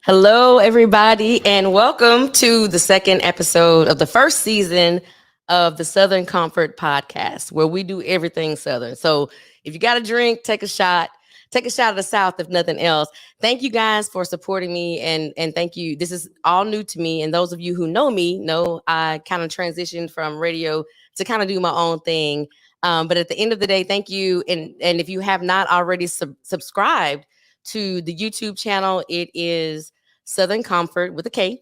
Hello, everybody, and welcome to the second episode of the first season of the Southern Comfort podcast, where we do everything Southern. So if you got a drink, take a shot of the South, if nothing else. Thank you guys for supporting me, and thank you. This is all new to me, and those of you who know me know I kind of transitioned from radio to kind of do my own thing. But at the end of the day, thank you, and if you have not already subscribed to the YouTube channel, it is Southern Comfort with a K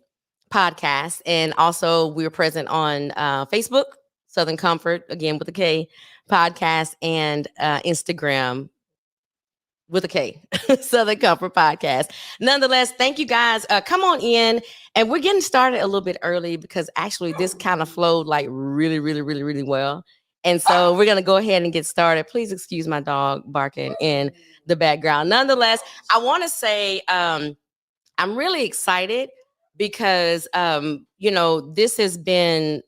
podcast. And also, we're present on Facebook, Southern Comfort, again with a K podcast, and Instagram with a K, Southern Comfort Podcast. Nonetheless, thank you guys. Come on in. And we're getting started a little bit early because actually this kind of flowed like really, really, really, really well. And so we're going to go ahead and get started. Please excuse my dog barking in the background. Nonetheless, I want to say, I'm really excited because this has been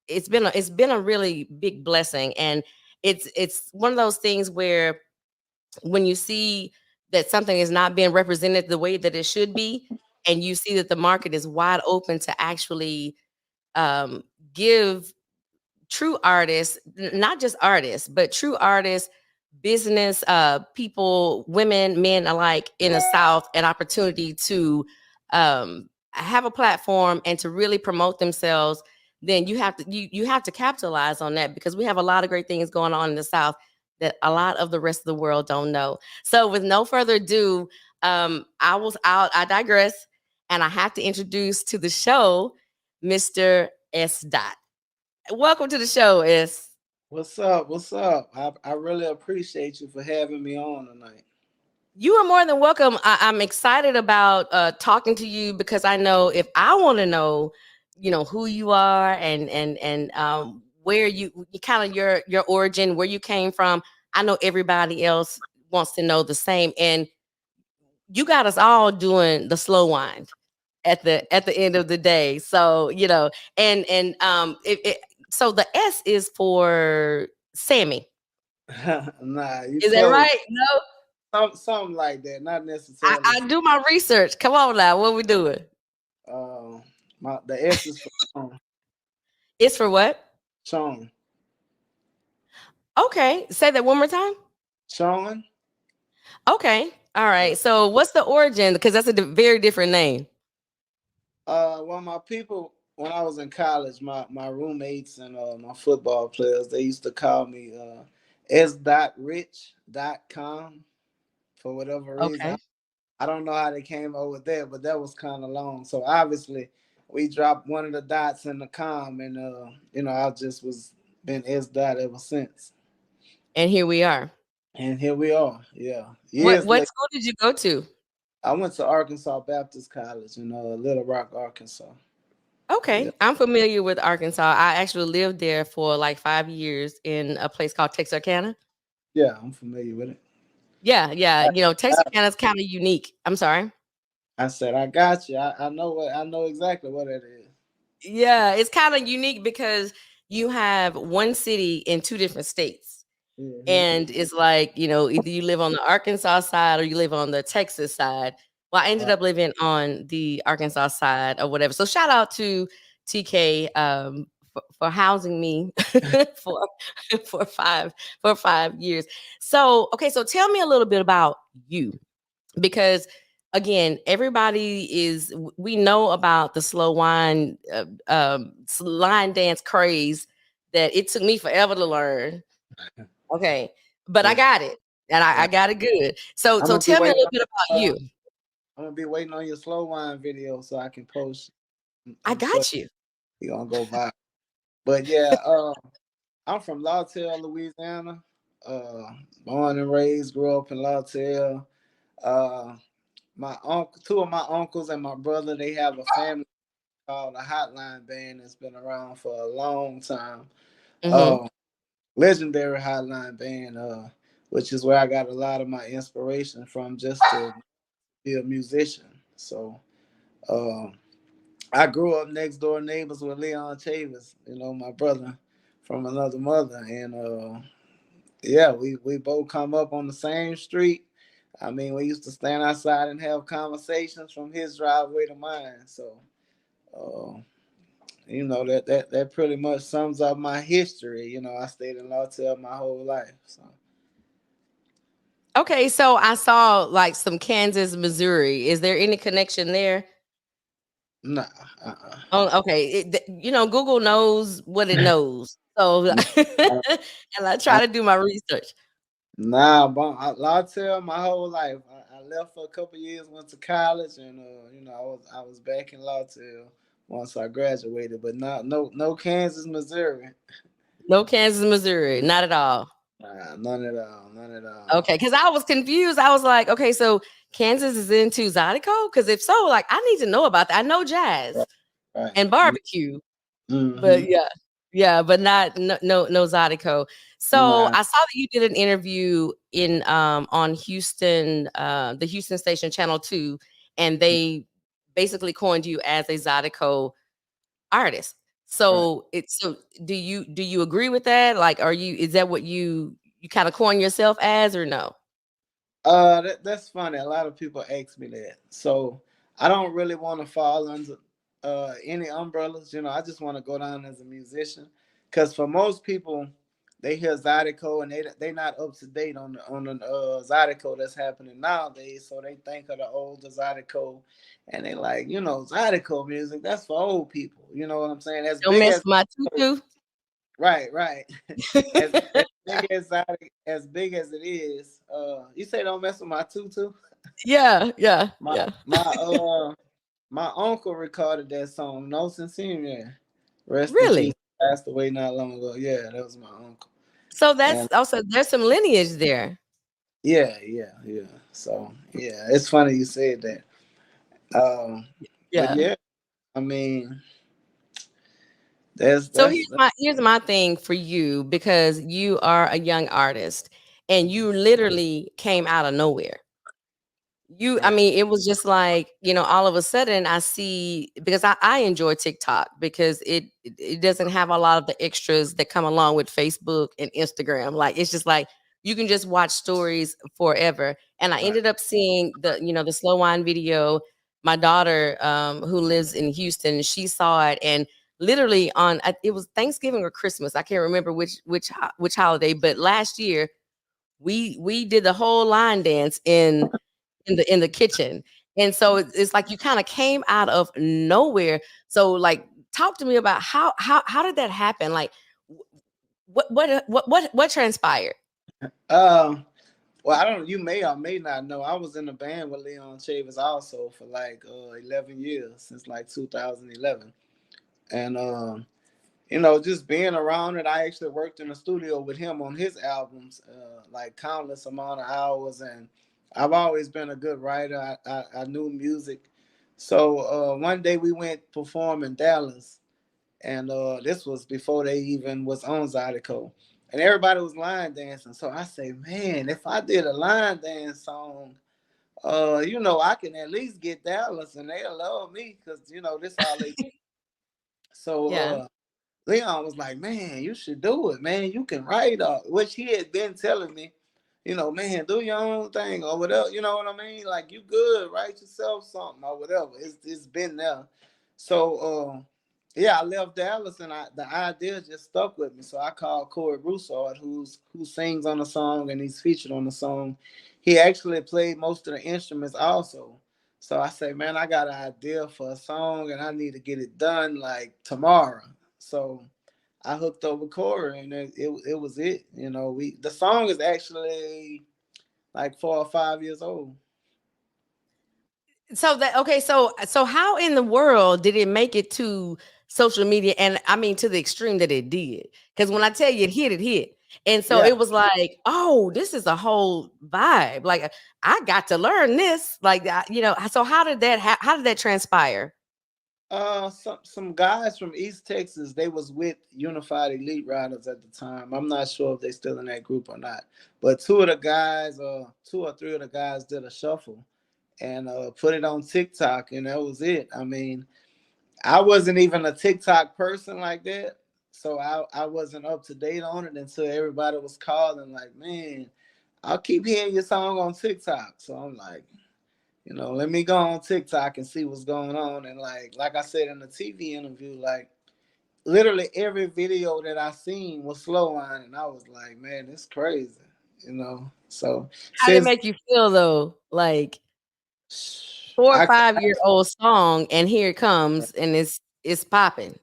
it's been a really big blessing, and it's one of those things where when you see that something is not being represented the way that it should be, and you see that the market is wide open to actually um, give true artists, not just artists, but true artists, business people, women, men alike in the South, an opportunity to have a platform and to really promote themselves. Then you have to capitalize on that, because we have a lot of great things going on in the South that a lot of the rest of the world don't know. So with no further ado, I digress, and I have to introduce to the show Mr. S. Dot. Welcome to the show, S. What's up? What's up? I really appreciate you for having me on tonight. You are more than welcome. I'm excited about talking to you, because I know if I want to know, who you are, and where you kind of your origin, where you came from. I know everybody else wants to know the same, and you got us all doing the slow wind at the end of the day. So so the S is for Sammy. Nah, you Is that close. right? No, Something like that. Not necessarily. I do my research. Come on now, what we doing? Uh, the S is for It's for what? Sean. Okay, say that one more time. Sean. Okay, all Yeah. right. So what's the origin? Because that's a very different name. Well, my people when I was in college, my roommates and my football players, they used to call me s.rich.com for whatever reason. Okay. I don't know how they came up with that, but that was kind of long. So obviously, we dropped one of the dots in the com, and I just was been S dot ever since. And here we are. And here we are. Yeah, What years what later. school did you go to? I went to Arkansas Baptist College in Little Rock, Arkansas. Yeah, Okay, I'm familiar with Arkansas. I actually lived there for like 5 years in a place called Texarkana. yeah, I'm familiar with it. Yeah, yeah. I, Texarkana is kind of unique. I'm sorry. I said I got you. I know exactly what it is. Yeah, it's kind of unique because you have one city in two different states. Mm-hmm. And it's like, either you live on the Arkansas side or you live on the Texas side. Well, I ended up living on the Arkansas side or whatever. So shout out to TK for housing me for for five for 5 years. So okay, so tell me a little bit about you, because again, everybody we know about the slow wine line dance craze that it took me forever to learn. Okay, but I Yeah, got it, and I yeah. got it good. So I'm so gonna be tell me a waiting. little bit about you. I'm gonna be waiting on your slow wine video so I can post. I I'm sure got you. you're gonna go viral. But yeah, I'm from Lawtell, Louisiana. Born and raised, grew up in Lawtell. Uh, my uncle, two of my uncles and my brother, they have a family called the Hotline Band that's been around for a long time. Hmm. Uh, Legendary Hotline Band, which is where I got a lot of my inspiration from, just to be a musician. So. Uh, I grew up next door neighbors with Leon Chavis, my brother from another mother. And yeah, we both come up on the same street. I mean, we used to stand outside and have conversations from his driveway to mine. So, uh, that pretty much sums up my history. I stayed in Lawtell my whole life. So, Okay, so I saw like some Kansas, Missouri. Is there any connection there? nah, uh-uh. Oh, okay. Google knows what it knows. So, Nah, and I try I, to do my research. Lawtell my whole life. I left for a couple years, went to college, and I was back in Lawtell once I graduated, but no Kansas, Missouri. No Kansas, Missouri, not at all. Nah, none at all, none at all. Okay, because I was confused. I was like, okay, so Kansas is into Zydeco? Because if so, like, I need to know about that. I know jazz Right, right. and barbecue, Mm-hmm. but yeah, but not no Zydeco. So Nah, I saw that you did an interview in on Houston, the Houston station Channel 2, and they basically coined you as a Zydeco artist. right. So do you agree with that? Like, is that what you kind of coin yourself as, or no? That's funny. A lot of people ask me that. So I don't really want to fall under any umbrellas. I just want to go down as a musician. Because for most people, they hear Zydeco and they not up to date on the Zydeco that's happening nowadays. So they think of the older Zydeco, and they like Zydeco music. That's for old people. You know what I'm saying? As Don't big mess as with my tutu. right, right. As big as it is, you say don't mess with my tutu. Yeah, yeah, My yeah. my my uncle recorded that song, No Sincere. Rest in peace. Really? Passed away not long ago. Yeah, that was my uncle. So that's And also there's some lineage there. yeah, yeah, yeah. So yeah, it's funny you said that. Um, but Yeah. yeah, I mean, that's So that's, that's here's my thing for you, because you are a young artist and you literally came out of nowhere. I right, mean, it was just like, all of a sudden I see, because I enjoy TikTok because it doesn't have a lot of the extras that come along with Facebook and Instagram. Like, it's just like you can just watch stories forever. And I right. ended up seeing the slow wine video. My daughter, who lives in Houston, she saw it, and literally it was Thanksgiving or Christmas. I can't remember which holiday, but last year we did the whole line dance in the kitchen. And so it's like you kind of came out of nowhere. So, like, talk to me about how did that happen? Like, what transpired? Um, well, I don't. You may or may not know. I was in a band with Leon Chavis also for like 11 years since like 2011, and just being around it. I actually worked in the studio with him on his albums, like countless amount of hours, and I've always been a good writer. I knew music, so one day we went perform in Dallas, and this was before they even was on Zydeco, and everybody was line dancing. So I say, man, if I did a line dance song, I can at least get Dallas, and they'll love me because this all they. So Yeah. Leon was like, man, you should do it, man. You can write, which he had been telling me, man, do your own thing or whatever. You know what I mean? Like, you good, write yourself something or whatever. It's been there. So, yeah, I left Dallas, and the idea just stuck with me. So I called Corey Broussard, who sings on the song and he's featured on the song. He actually played most of the instruments also. So I say, man, I got an idea for a song and I need to get it done like tomorrow. So I hooked up with Corey, and it was it. The song is actually like 4 or 5 years old. So that okay, so how in the world did it make it to social media? And I mean, to the extreme that it did. Because when I tell you it hit. And so Yeah. it was like, oh, this is a whole vibe. Like, I got to learn this. Like, so how did that transpire? Some guys from East Texas, they was with Unified Elite Riders at the time. I'm not sure if they still in that group or not. But two or three of the guys did a shuffle and put it on TikTok, and that was it. I mean, I wasn't even a TikTok person like that, so I wasn't up to date on it until everybody was calling like, man, I'll keep hearing your song on TikTok. So I'm like, let me go on TikTok and see what's going on. And like I said in the TV interview, like literally every video that I seen was slow on, and I was like, man, it's crazy. So How did it since make you feel though? Like 4 or I, 5-year-old song, and here it comes, and it's popping.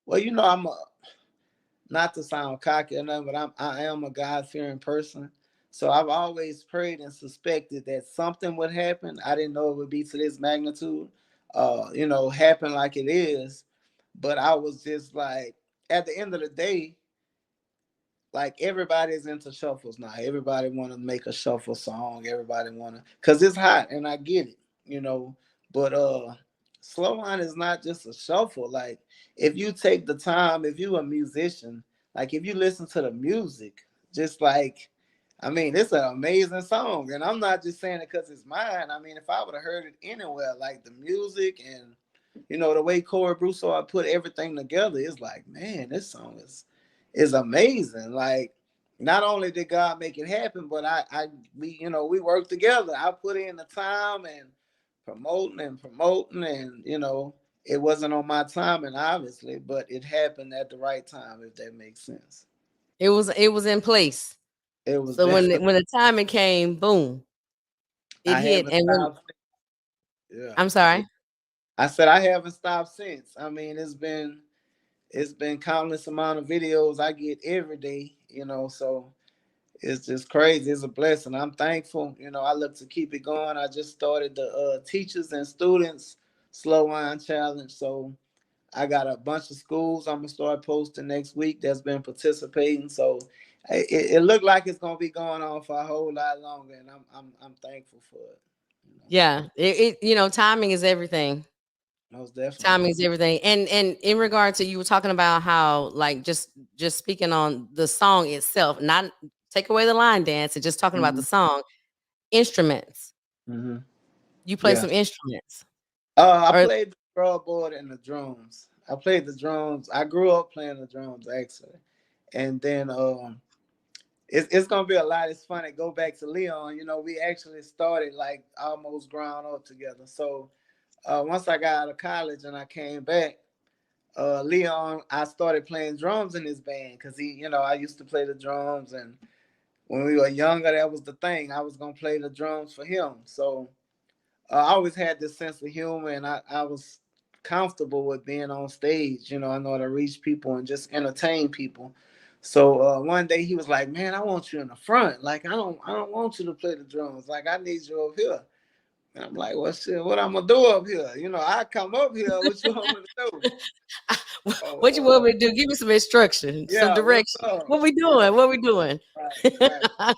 well, I'm not to sound cocky or nothing, but I am a God fearing person. So I've always prayed and suspected that something would happen. I didn't know it would be to this magnitude, happen like it is. But I was just like, at the end of the day, like everybody's into shuffles now. Everybody want to make a shuffle song. Everybody want to, cause it's hot, and I get it. But slow wine is not just a shuffle. Like if you take the time, if you a musician, like if you listen to the music, just like, I mean, it's an amazing song, and I'm not just saying it because it's mine. I mean, if I would have heard it anywhere, like the music and the way Corey Broussard put everything together, it's like, man, this song is amazing. Like, not only did God make it happen, but we worked together. I put in the time and promoting, and it wasn't on my timing, obviously, but it happened at the right time, if that makes sense. It was in place. It was So when definitely. when the timing came, boom, it I hit. haven't And when stopped. Yeah, I'm sorry. I said I haven't stopped since. I mean, it's been countless amount of videos I get every day. So it's just crazy. It's a blessing. I'm thankful. I look to keep it going. I just started the teachers and students slow wine challenge. So I got a bunch of schools I'm gonna start posting next week that's been participating. So it looked like it's gonna be going on for a whole lot longer, and I'm thankful for it. Yeah, timing is everything. Most definitely. Timing is everything. And in regard to, you were talking about how, like, just speaking on the song itself, not take away the line dance, and just talking about Hmm. the song, instruments. Hmm. You play Yeah. some instruments, I or played the drum and the drums. I played the drums. I grew up playing the drums actually, and then it's gonna be a lot. It's funny. Go back to Leon. We actually started like almost ground up together. So once I got out of college and I came back, Leon, I started playing drums in his band because I used to play the drums, and when we were younger, that was the thing. I was gonna play the drums for him. So I always had this sense of humor, and I was comfortable with being on stage. I know how to reach people and just entertain people. So one day he was like, "Man, I want you in the front. Like I don't want you to play the drums. Like I need you up here." And I'm like, "Well, shit, what I'm gonna do up here? I come up here. What you want me to do?" what you So want me to do? Give me some instruction, some yeah, what's direction. up? What we Yeah, doing? What we doing? right, right.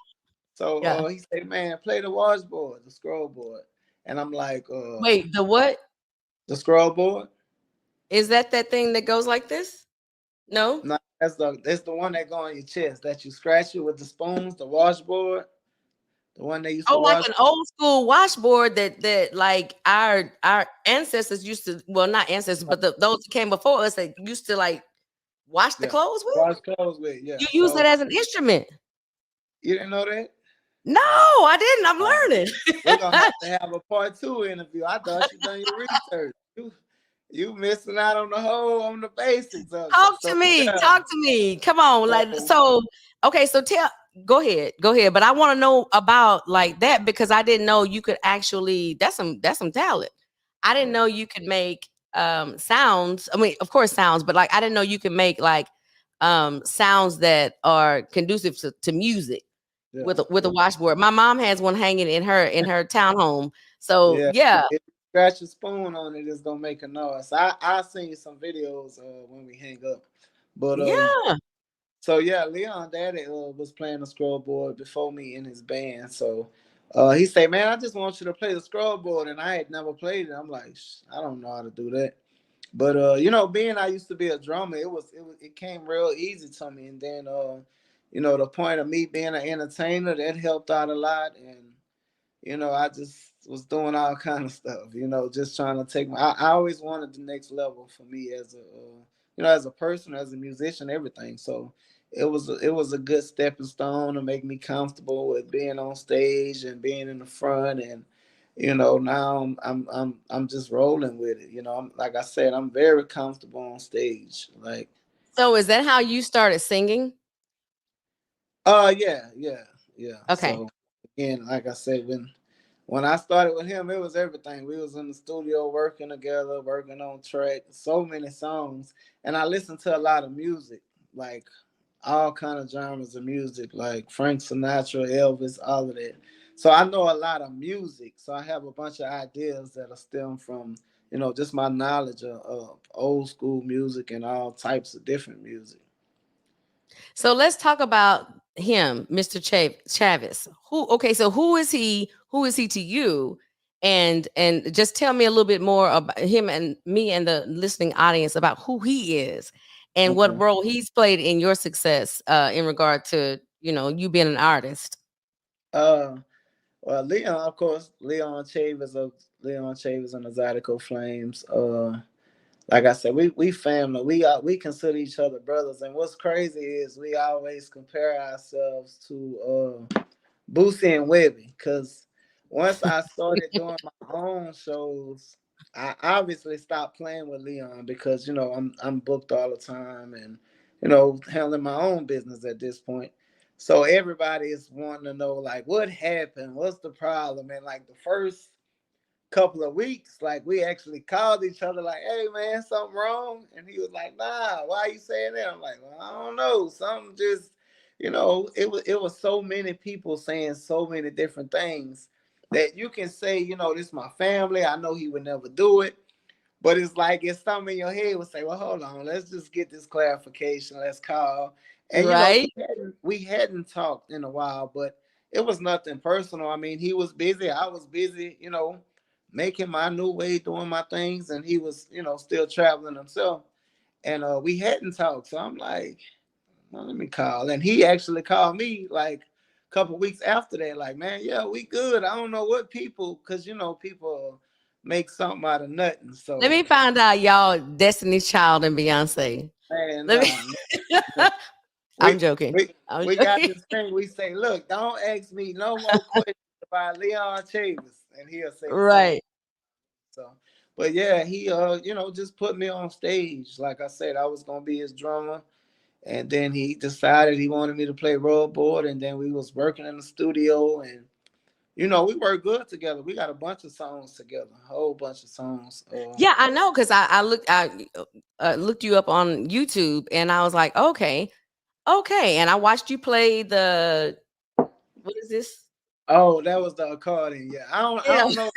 So Yeah. he said, "Man, play the washboard, the scroll board." And I'm like, Wait, the what? "The scroll board? Is that thing that goes like this? No. No, that's the one that go on your chest that you scratch it with the spoons, the washboard, the one they used Oh, to like wash. an old school washboard that like our ancestors used to. Well, not ancestors, but those that came before us, that used to like wash the Yeah, clothes with. wash clothes with. Yeah. You use So that as an instrument. you didn't know that? No, I didn't. I'm Uh, we're learning. gonna have to have a part two interview. I thought you done your research. You missing out on the basics of it. Talk So to me. yeah. Talk to me. Come on. Like, So so okay, so go ahead. Go ahead. But I want to know about like that, because I didn't know you could actually, that's some talent. I didn't yeah, know you could make sounds. I mean, of course sounds, but like I didn't know you could make like sounds that are conducive to music yeah, with a washboard. My mom has one hanging in her townhome. So yeah. yeah. If you scratch a spoon on it, it's gonna make a noise. I'll send you some videos when we hang up. But Yeah. so yeah, Leon Daddy was playing the scroll board before me in his band. So he said, "Man, I just want you to play the scroll board," and I had never played it. I'm like, I don't know how to do that. But being I used to be a drummer, it came real easy to me. And then the point of me being an entertainer, that helped out a lot. And I just was doing all kind of stuff. Just trying to take I always wanted the next level for me as a as a person, as a musician, everything. So it was a good stepping stone to make me comfortable with being on stage and being in the front. And now I'm just rolling with it. Like I said, I'm very comfortable on stage. Like, So is that how you started singing? yeah, yeah, yeah. Okay. So again, like I said, when I started with him, it was everything. We was in the studio working together, working on track, so many songs. And I listened to a lot of music, like all kind of genres of music, like Frank Sinatra, Elvis, all of that. So I know a lot of music. So I have a bunch of ideas that are stem from, just my knowledge of old school music and all types of different music. So let's talk about him, Mr. Chavis. So who is he? Who is he to you? And just tell me a little bit more about him and me and the listening audience about who he is and what Okay. role he's played in your success in regard to, you being an artist. Uh, well, Leon, of course, Leon Chavis and the Zydeco Flames. Like I said, we family. We consider each other brothers. And what's crazy is we always compare ourselves to Boosie and Webby, because once I started doing my own shows, I obviously stopped playing with Leon because I'm booked all the time and handling my own business at this point. So everybody is wanting to know, like, what happened, what's the problem, and like the first couple of weeks, like, we actually called each other like, hey man, something wrong? And he was like, nah, why are you saying that? I'm like, well, I don't know. Something just, it was so many people saying so many different things that you can say, this is my family. I know he would never do it. But it's like it's something in your head would say, well, hold on, let's just get this clarification. Let's call. And Right. we hadn't talked in a while, but it was nothing personal. I mean, he was busy, I was busy, making my new way, doing my things, and he was, still traveling himself. And we hadn't talked. So I'm like, well, let me call. And he actually called me like a couple weeks after that, like, man, yeah, we good. I don't know what people, because people make something out of nothing. Let So me find out y'all Destiny's Child and Beyonce. man, Let nah, me nah. I'm we joking. we I'm we got joking. this thing. We say, look, don't ask me no more questions about Leon Chavis, and he'll say the same. Right. So, but yeah, he just put me on stage. Like I said, I was gonna be his drummer. And then he decided he wanted me to play road board, and then we was working in the studio, and we worked good together. We got a bunch of songs together, a whole bunch of songs. Yeah, I know because I looked you up on YouTube and I was like, okay, okay, and I watched you play the what is this? Oh, that was the accordion. Yeah, I Yeah. don't know.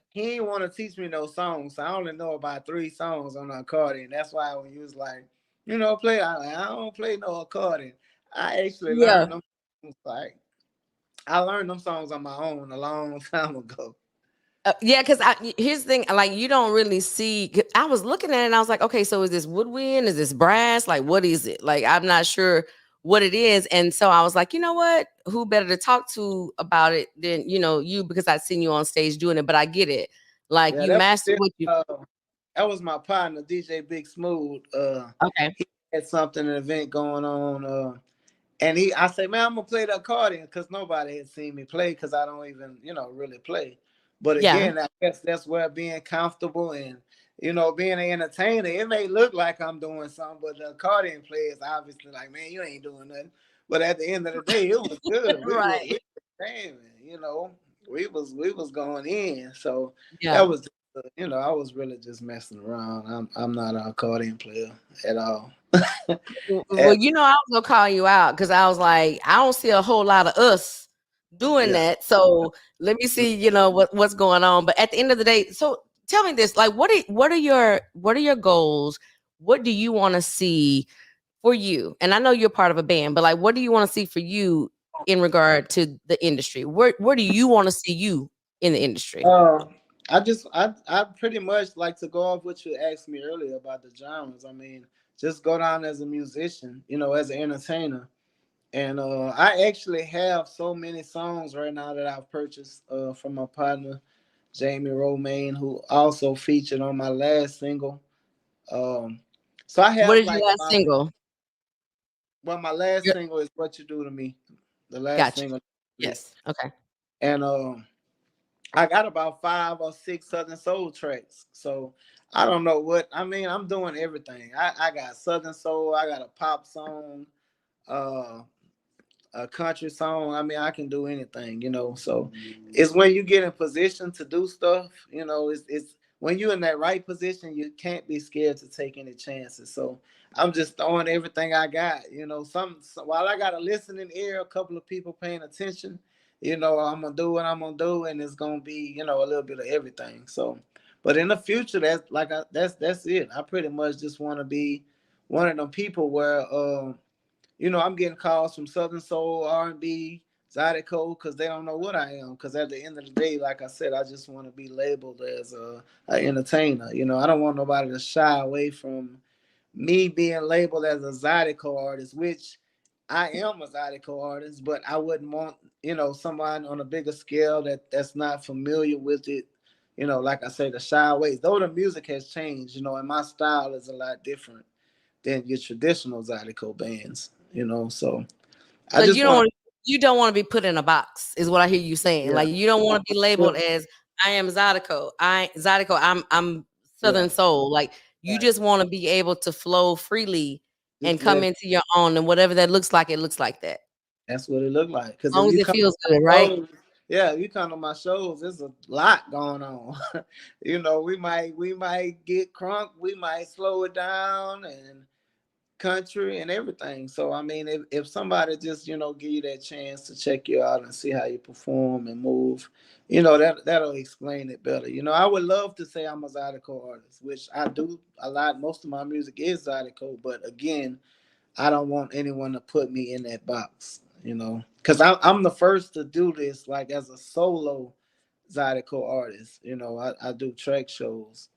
He didn't want to teach me no songs, so I only know about 3 songs on the accordion. That's why when you was like, play, I don't play no accordion. I actually Yeah. learned them. Like, I learned them songs on my own a long time ago. Yeah, because here's the thing, like you don't really see. I was looking at it and I was like, okay, so is this woodwind? Is this brass? Like, what is it? Like, I'm not sure what it is. And so I was like, you know what? Who better to talk to about it than you because I've seen you on stage doing it. But I get it. Like Yeah, you master what you. that was my partner, DJ Big Smooth. Okay. He had something, an event going on. And I say, man, I'm gonna play the accordion because nobody had seen me play because I don't even, really play. But Yeah. again, I guess that's where being comfortable and being an entertainer, it may look like I'm doing something, but the accordion player is obviously like, man, you ain't doing nothing. But at the end of the day, it was good. We Right. were jamming, we was going in. So that Yeah. was just, I was really just messing around. I'm not an accordion player at all. Well, At, I was gonna call you out because I was like, I don't see a whole lot of us doing yeah. that. So let me see, what's going on. But at the end of the day, so tell me this: like, what are your goals? What do you want to see for you? And I know you're part of a band, but like, what do you want to see for you in regard to the industry? Where do you want to see you in the industry? Uh, I pretty much like to go off what you asked me earlier about the genres. I mean, just go down as a musician, as an entertainer. And I actually have so many songs right now that I've purchased from my partner Jamie Romaine, who also featured on my last single. Um, so I What have is your like last about single? well, my last You're, single is "What You Do to Me," the last gotcha. single. Yes. Okay. And I got about 5 or 6 Southern Soul tracks. So I don't know what I mean. I'm doing everything. I got Southern Soul. I got a pop song. Uh, a country song. I mean, I can do anything, So it's when you get in position to do stuff, it's when you're in that right position, you can't be scared to take any chances. So I'm just throwing everything I got, while I got a listening ear, a couple of people paying attention, I'm gonna do what I'm gonna do, and it's gonna be, a little bit of everything. So, but in the future, that's it. I pretty much just want to be one of them people where I'm getting calls from Southern Soul, R&B, Zydeco, because they don't know what I am. Because at the end of the day, like I said, I just want to be labeled as a entertainer. I don't want nobody to shy away from me being labeled as a Zydeco artist, which I am a Zydeco artist, but I wouldn't want, someone on a bigger scale that's not familiar with it. Like I say, the shy away. Though the music has changed, and my style is a lot different than your traditional Zydeco bands, So I So just want, you don't want to be put in a box, is what I hear you saying. yeah, Like you don't want to be yeah, labeled as I am Zydeco. I'm yeah, Southern Soul. Like you right. just want to be able to flow freely and Just come let into your own, and whatever that looks like, it looks like that. That's what it looked like. As Because if long as you it come feels to good, my right? shows, yeah, you come to my shows, there's a lot going on. we might get crunk, we might slow it down, and country and everything. So I mean, if somebody just give you that chance to check you out and see how you perform and move, that'll explain it better. I would love to say I'm a Zydeco artist, which I do a lot. Most of my music is Zydeco, but again, I don't want anyone to put me in that box. Because I'm the first to do this like as a solo Zydeco artist. I do track shows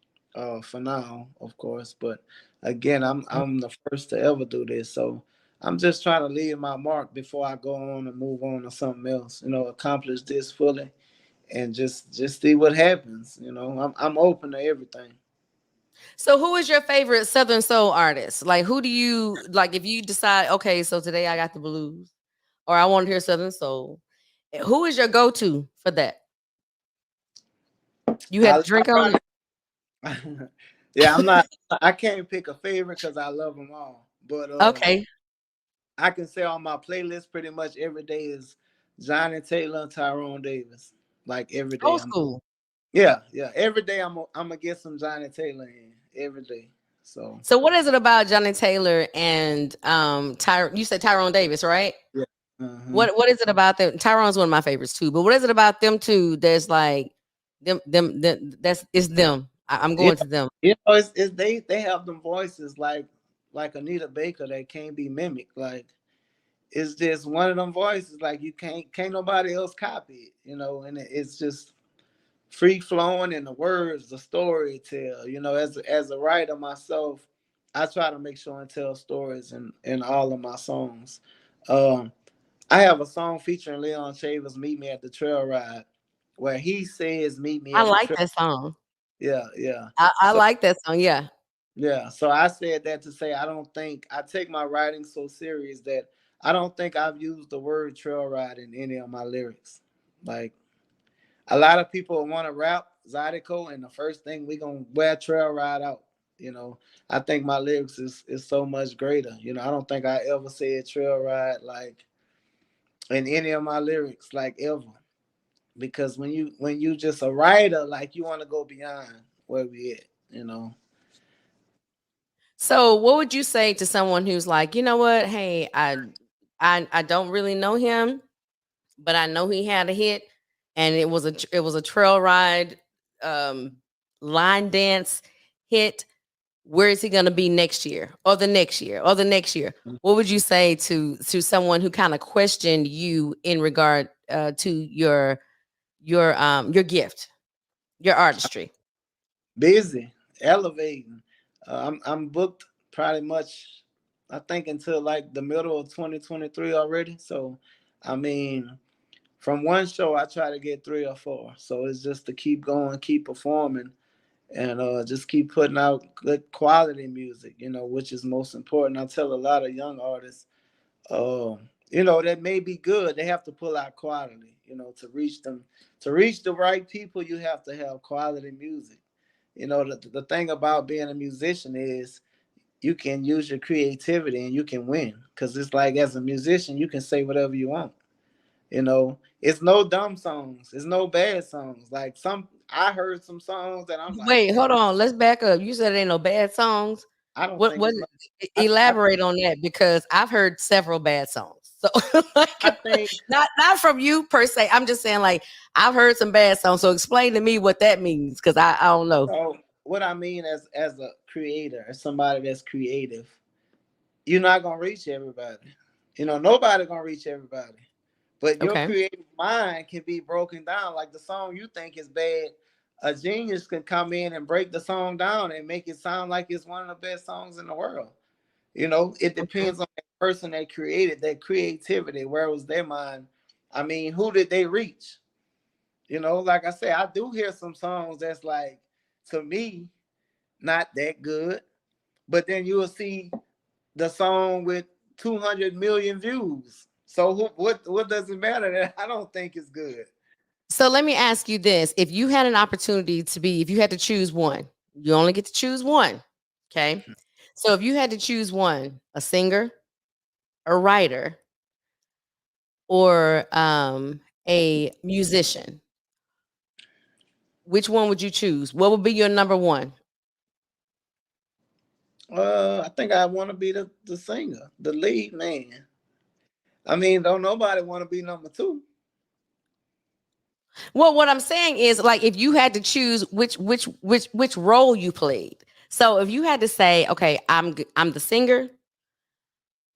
for now, of course, but again, I'm the first to ever do this. So I'm just trying to leave my mark before I go on and move on to something else. Accomplish this fully and just see what happens. I'm open to everything. So who is your favorite Southern Soul artist? Like who do you like if you decide, okay, so today I got the blues or I want to hear Southern Soul. Who is your go-to for that? You had I, to I drink on probably it? yeah, I'm not. I can't pick a favorite because I love them all. But Okay. I can say on my playlist pretty much every day is Johnny Taylor and Tyrone Davis. Like every day, Old school. yeah. Every day I'm gonna get some Johnny Taylor in every day. So So what is it about Johnny Taylor and you said Tyrone Davis, right? yeah, uh-huh. What is it about them? Tyrone's one of my favorites too. But what is it about them two that's like them that's it's them. I'm Yeah, going to them. it's they have them voices like Anita Baker that can't be mimicked. Like it's just one of them voices like you can't nobody else copy it. And it's just free flowing in the words, the story tell. As a writer myself, I try to make sure and tell stories in all of my songs. Um, I have a song featuring Leon Shavers, "Meet Me at the Trail Ride," where he says, "Meet me I at the like trail." that song. Yeah, yeah. I So like that song. Yeah. yeah, so I said that to say I don't think I take my writing so serious that I don't think I've used the word trail ride in any of my lyrics. Like a lot of people want to rap Zydeco, and the first thing we gonna wear trail ride out. I think my lyrics is so much greater. I don't think I ever said trail ride like in any of my lyrics, like ever. Because when you just a writer, like you want to go beyond where we at. So what would you say to someone who's like, you know what? Hey, I don't really know him, but I know he had a hit, and it was a trail ride, um, line dance hit. Where is he going to be next year, or the next year, or the next year? What would you say to someone who kind of questioned you in regard to your gift, your artistry? Busy, elevating. I'm booked pretty much. I think until like the middle of 2023 already. So, I mean, from one show I try to get 3 or 4. So it's just to keep going, keep performing, and just keep putting out good quality music. Which is most important. I tell a lot of young artists, that may be good. They have to pull out quality, to reach them, to reach the right people. You have to have quality music. The thing about being a musician is you can use your creativity and you can win. Because it's like, as a musician, you can say whatever you want. It's no dumb songs. It's no bad songs. Like, I heard some songs that I'm like, Wait, hold on. Let's back up. You said it ain't no bad songs. I don't What think what it's no. I elaborate on that because I've heard several bad songs. So like I think not from you per se. I'm just saying like I've heard some bad songs. So explain to me what that means because I don't know. so. What I mean, as a creator, as somebody that's creative, you're not gonna reach everybody. Nobody gonna reach everybody. But your Okay. creative mind can be broken down. Like, the song you think is bad, a genius can come in and break the song down and make it sound like it's one of the best songs in the world. It Okay. depends on the person that created that creativity. Where was their mind? I mean, who did they reach? Like I said, I do hear some songs that's like, to me, not that good. But then you will see the song with 200 million views. So what does it matter that I don't think is good? So let me ask you this. If you had an opportunity if you had to choose one, you only get to choose one. Okay. So if you had to choose one, a singer, a writer, or a musician, which one would you choose? What would be your number one? I think I want to be the singer, the lead man. I mean, don't nobody want to be number two. Well, what I'm saying is like if you had to choose which role you played. So if you had to say, okay, I'm the singer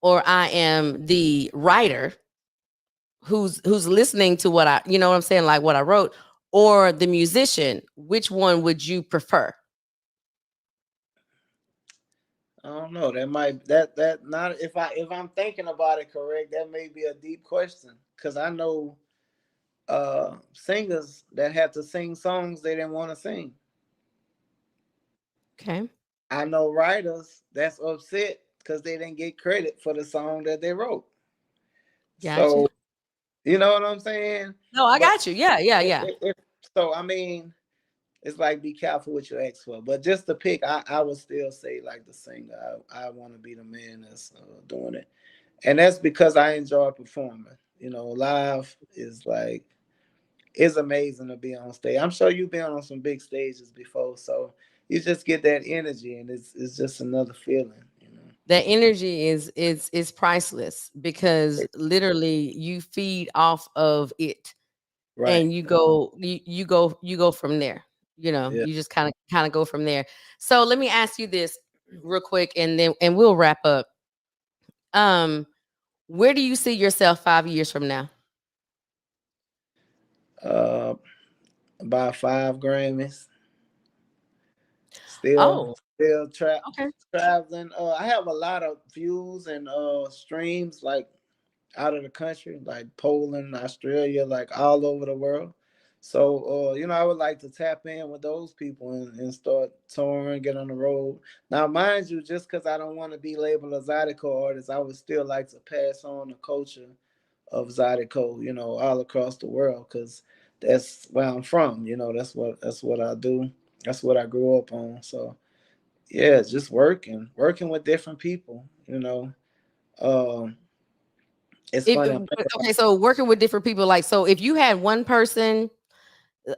or I am the writer who's listening to what I, you know what I'm saying, like what I wrote, or the musician, which one would you prefer? I don't know. That might that not if I'm thinking about it correct, that may be a deep question. Cause I know singers that had to sing songs they didn't want to sing. Okay, I know writers that's upset because they didn't get credit for the song that they wrote. gotcha. So, you know what I'm saying? No, I But got you. Yeah, yeah, if, yeah. if, if so, I mean, it's like, be careful what you ask for. But just to pick, I would still say like the singer. I want to be the man that's doing it, and that's because I enjoy performing. Live is like, it's amazing to be on stage. I'm sure you've been on some big stages before, so you just get that energy, and it's just another feeling. That energy is priceless because literally you feed off of it Right. and you go from there. Yeah. You just kind of go from there. So let me ask you this real quick and we'll wrap up. Um where do you see yourself 5 years from now? Uh, about 5 Grammys. Still, Oh, still okay. traveling. I have a lot of views and streams, like, out of the country, like Poland, Australia, like all over the world. So, I would like to tap in with those people and start touring, get on the road. Now, mind you, just because I don't want to be labeled a Zydeco artist, I would still like to pass on the culture of Zydeco, all across the world, because that's where I'm from. That's what I do. That's what I grew up on. So, yeah, just working with different people. Um, it's If, funny. I'm if- thinking okay, so working with different people, like so, if you had one person,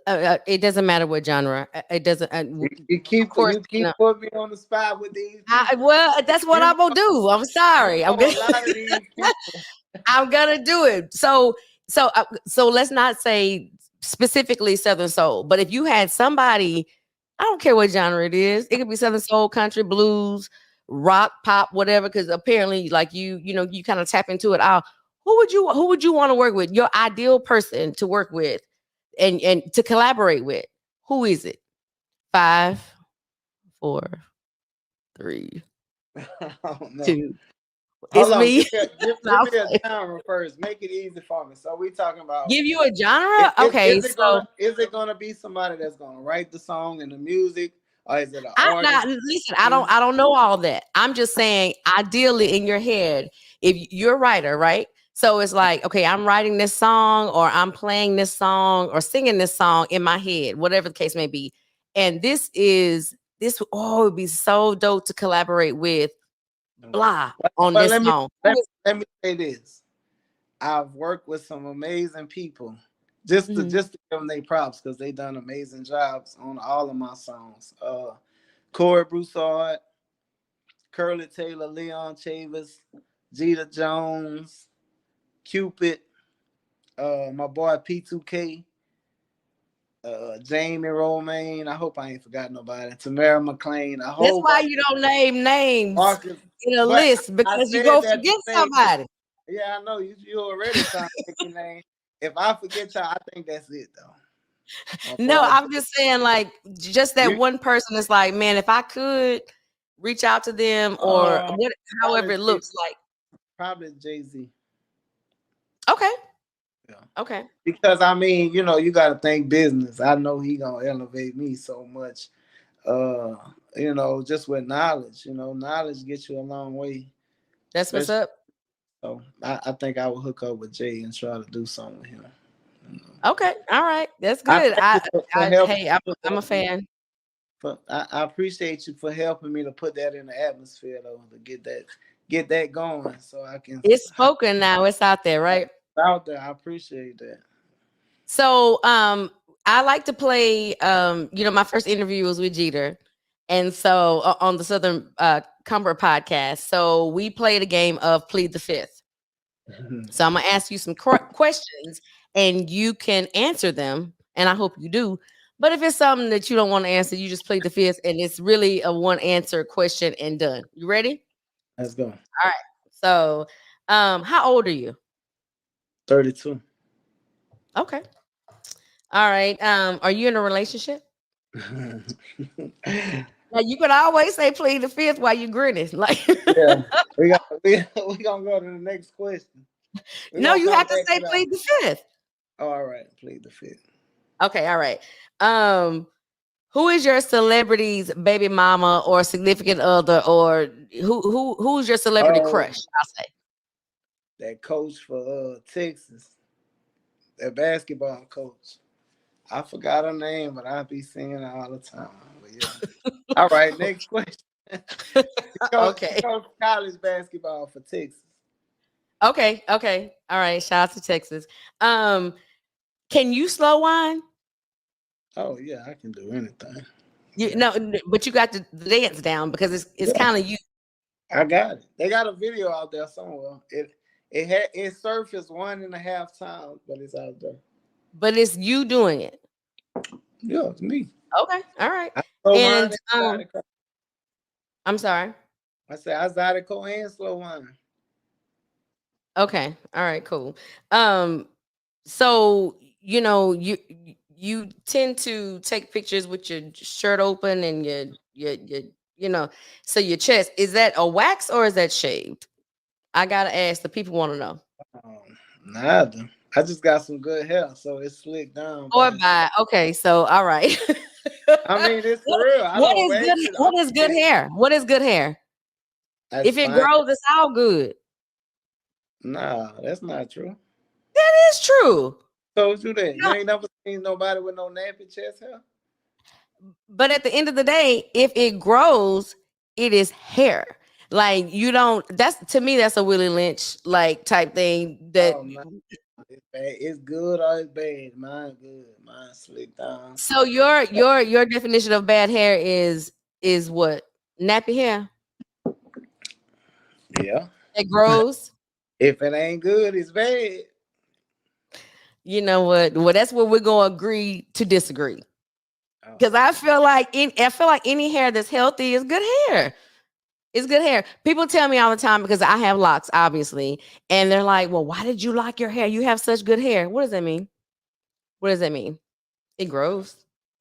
it doesn't matter what genre. It doesn't. You Of keep course, you keep putting me on the spot with these people. well, that's what You I'm gonna know, do. I'm you sorry. know a lot of these people. I'm gonna do it. So let's not say specifically Southern Soul, but if you had somebody, I don't care what genre it is. It could be Southern Soul, country, blues, rock, pop, whatever. Because apparently, like you kind of tap into it all. Who would you want to work with? Your ideal person to work with and to collaborate with. Who is it? Five, four, three, I don't know. two. It's Hold on, me. give me a genre first. Make it easy for me. So we talking about, Give you a is, genre? is, Okay, is it gonna so is it gonna be somebody that's gonna write the song and the music, or is it an I artist? not listen. I don't know all that. I'm just saying, ideally, in your head, if you're a writer, right? So it's like, okay, I'm writing this song, or I'm playing this song, or singing this song in my head, whatever the case may be. And this. Oh, it'd be so dope to collaborate with blah on But this song. let me say this. I've worked with some amazing people. Just to give them their props because they done amazing jobs on all of my songs. Corey Broussard, Curly Taylor, Leon Chavis, Jeter Jones, Cupid, my boy P2K, Jamie Romaine. I hope I ain't forgot nobody. Tamara McLean, a That's whole why bunch. you don't name names Marcus, in a but list, I because you said go that to forget say, somebody. yeah, I know you already trying to pick your name. If I forget y'all, I think that's it though. My No, boy, I'm just saying, like, just that you, one person is like, man, if I could reach out to them, or uh, what, however probably it looks like. probably Jay-Z. Okay. Yeah. Okay. Because I mean, you got to think business. I know he gonna elevate me so much. Uh, just with knowledge. Knowledge gets you a long way. That's what's Especially, up. so I think I would hook up with Jay and try to do something with him. Okay. All right. That's I good. thank you for helping. Hey, I'm a fan. I appreciate you for helping me to put that in the atmosphere though, to get that going, so I can It's spoken now. It's out there, right? out there. I appreciate that. So, I like to play. My first interview was with Jeter, and so on the Southern Comfort podcast. So we played a game of Plead the Fifth. So I'm gonna ask you some questions, and you can answer them, and I hope you do. But if it's something that you don't want to answer, you just plead the fifth, and it's really a one answer question and done. You ready? Let's go. All right. So, how old are you? 32. Okay. All right. Are you in a relationship? Now you can always say plead the fifth while you grinning. Like, Yeah, we gonna go to the next question. We no, gonna you come have to back say to that. plead the fifth. All right, plead the fifth. Okay. All right. Um, Who is your celebrity's baby mama or significant other, or who's your celebrity Oh, crush? I'll say. that coach for Texas, that basketball coach. I forgot her name, but I be seeing her all the time. But yeah. All right, next question. She Okay. coached college basketball for Texas. Okay. Okay. All right. Shout out to Texas. Um, can you slow wine? Oh yeah, I can do anything. You Yeah, no, but you got the dance down, because it's yeah, kind of you, I got it. They got a video out there somewhere. It surfaced 1.5 times, but it's out there. but it's you doing it. Yeah, it's me. Okay. All right. I slow wine And and Zydeco. I'm sorry. I said I Zydeco and slow wine. Okay. All right. Cool. Um, so you tend to take pictures with your shirt open and your you know so your chest, is that a wax or is that shaved? I gotta ask, the people want to know. Neither. I just got some good hair, so it's slicked down, but Or it's. by, okay, so all right. I mean, it's for what, real. I what don't is wax good, it. what is good hair? What is good hair? That's If it fine. grows, it's all good. Nah, that's not true. That is true. Told you that. You No, ain't never seen nobody with no nappy chest hair. but at the end of the day, if it grows, it is hair. Like, you don't. That's, to me, that's a Willie Lynch like type thing. That Oh no, it's bad. It's good or it's bad. Mine good. Mine slick down. So your definition of bad hair is what? Nappy hair Yeah. that grows. If it ain't good, it's bad. You know what? Well, that's where we're gonna agree to disagree. Oh, Because I feel like any hair that's healthy is good hair. It's good hair. People tell me all the time, because I have locks, obviously, and they're like, "Well, why did you lock your hair? You have such good hair." What does that mean? What does that mean? It grows.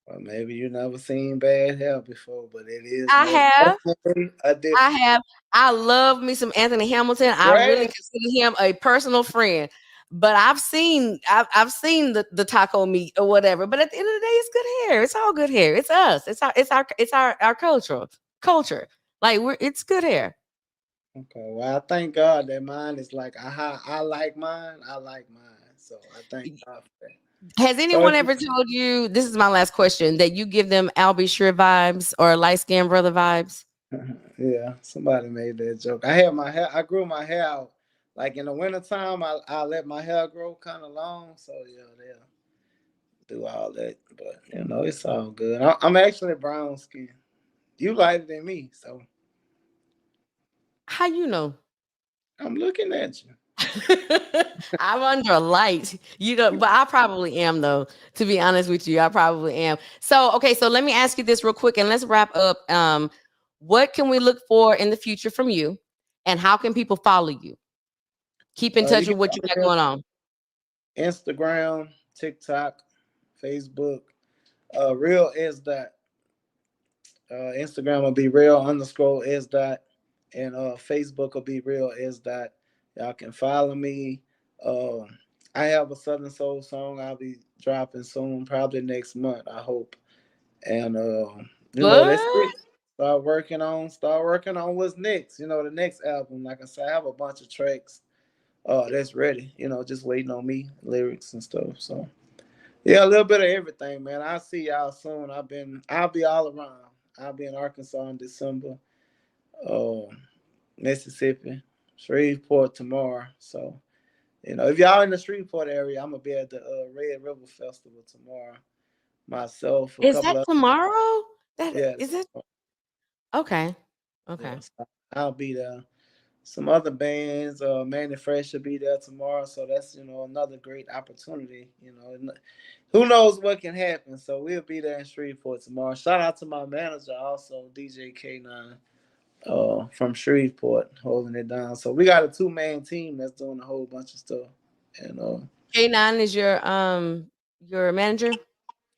well, maybe you never seen bad hair before, but it is I most have. definitely a I difference. have. I love me some Anthony Hamilton. I really Right? consider him a personal friend. But I've seen the taco meat or whatever. But at the end of the day, it's good hair. It's all good hair. It's us. It's our culture. Like it's good hair. Okay, well, I thank God that mine is like I like mine. I like mine. So I thank God for that. Has So anyone if ever told you, this is my last question, that you give them Albie Sure vibes or light skinned brother vibes? yeah, somebody made that joke. I had my hair. I grew my hair out. Like in the wintertime, I let my hair grow kind of long. So yeah, they'll do all that. But it's all good. I'm actually brown skin. You lighter than me, so How you know? I'm looking at you. I'm under a light, but I probably am though. To be honest with you, I probably am. So, okay, so let me ask you this real quick, and let's wrap up. What can we look for in the future from you, and how can people follow you? Keep in You touch can with what you follow got me on going on. Instagram, TikTok, Facebook. Real is that. Instagram will be real_is and Facebook will be real is that. Y'all can follow me. I have a Southern Soul song I'll be dropping soon, probably next month, I hope. And that's What? it. Start working on what's next. The next album. Like I said, I have a bunch of tracks that's ready. Just waiting on me, lyrics and stuff. So yeah, a little bit of everything, man. I'll see y'all soon. I'll be all around. I'll be in Arkansas in December, uh, Mississippi, Shreveport tomorrow. So, if y'all in the Shreveport area, I'm gonna be at the Red River Festival tomorrow. Myself, a Is that couple of tomorrow? That yeah, is it? Okay. Okay. yeah. So I'll be there. Some other bands, Manny Fresh will be there tomorrow. So that's another great opportunity. Who knows what can happen? So we'll be there in Shreveport tomorrow. Shout out to my manager also, DJ K9, from Shreveport, holding it down. So we got a two-man team that's doing a whole bunch of stuff. And K9 is your manager?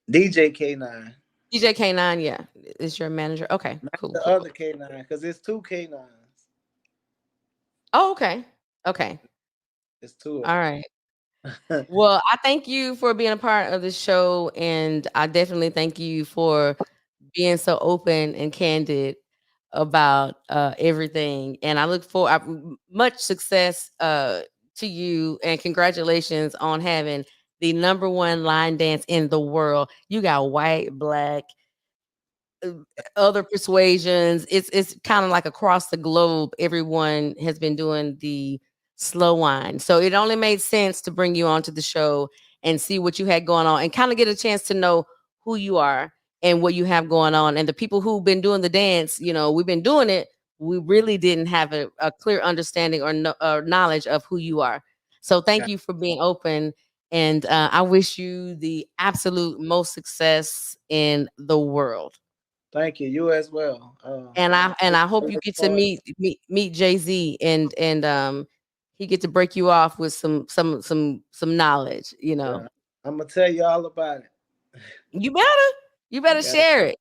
DJ K9, DJ K9, yeah, is your manager. Okay, not cool, the cool, other cool. K9, because it's two K9s. Oh, okay. Okay. It's two of All right. Well, I thank you for being a part of the show, and I definitely thank you for being so open and candid about everything. And I look for much success to you, and congratulations on having the number one line dance in the world. You got white, black, uh, other persuasions. It's kind of like across the globe, everyone has been doing the slow wine. So it only made sense to bring you onto the show and see what you had going on and kind of get a chance to know who you are and what you have going on. And the people who've been doing the dance, we've been doing it. We really didn't have a clear understanding or, knowledge of who you are. So thank Yeah. you for being open. And I wish you the absolute most success in the world. Thank you. You as well. And I hope you Look get to forward meet Jay-Z and he get to break you off with some knowledge. yeah, I'm gonna tell you all about it. You better you I better got share it.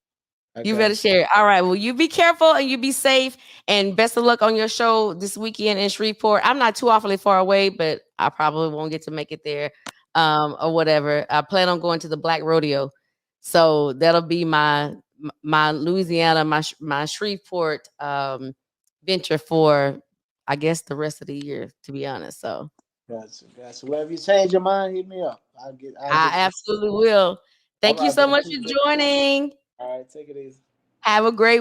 I You better got share it. All right. Well, you be careful and you be safe. And best of luck on your show this weekend in Shreveport. I'm not too awfully far away, but I probably won't get to make it there, or whatever. I plan on going to the Black Rodeo, so that'll be my Louisiana, my Shreveport venture for, I guess, the rest of the year. To be honest, so Gotcha. Well, if you change your mind, hit me up. I'll get I you. absolutely will. All Thank you right, so baby. much for Appreciate it. joining. All right, take it easy. Have a great